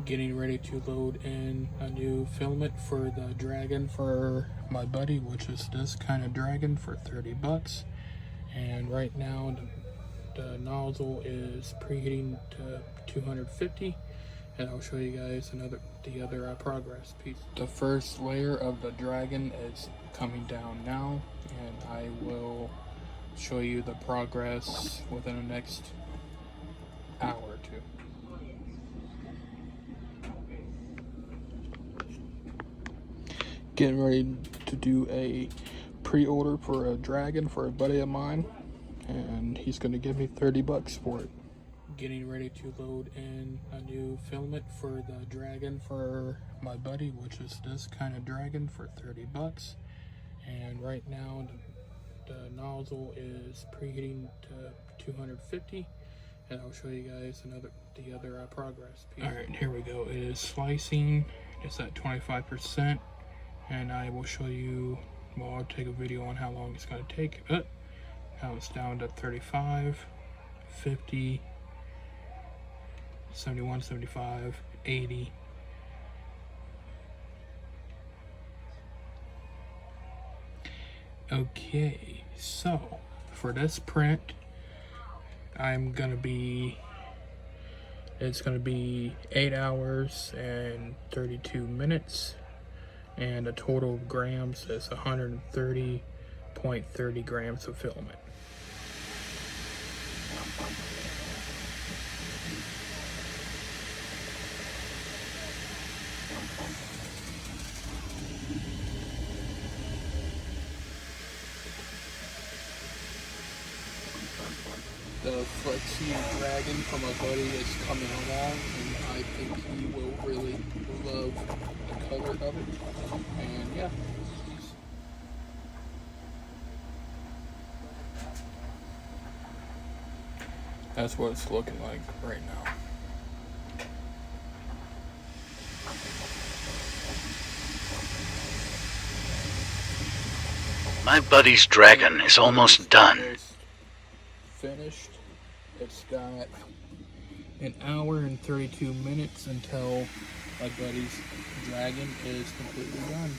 Getting ready to load in a new filament for the dragon for my buddy, which is this kind of dragon for 30 bucks. And right now the nozzle is preheating to 250, and I'll show you guys the other progress piece. The first layer of the dragon is coming down now, and I will show you the progress within the next hour or two. Getting ready to do a pre-order for a dragon for a buddy of mine, and he's going to give me 30 bucks for it. Getting ready to load in a new filament for the dragon for my buddy, which is this kind of dragon for 30 bucks. And right now the nozzle is preheating to 250, and I'll show you guys the other progress piece. All right, here we go. It is slicing. It's at 25%. And I will show you, well, I'll take a video on how long it's going to take. Now it's down to 35, 50, 71, 75, 80. Okay, so for this print, it's going to be 8 hours and 32 minutes. And the total of grams is 130.30 grams of filament. The Flexi Dragon from my buddy is coming along, and I think he will really love the color of it. And yeah. That's what it's looking like right now. My buddy's dragon is almost done. Finished. It's got an hour and 32 minutes until my buddy's dragon is completely done.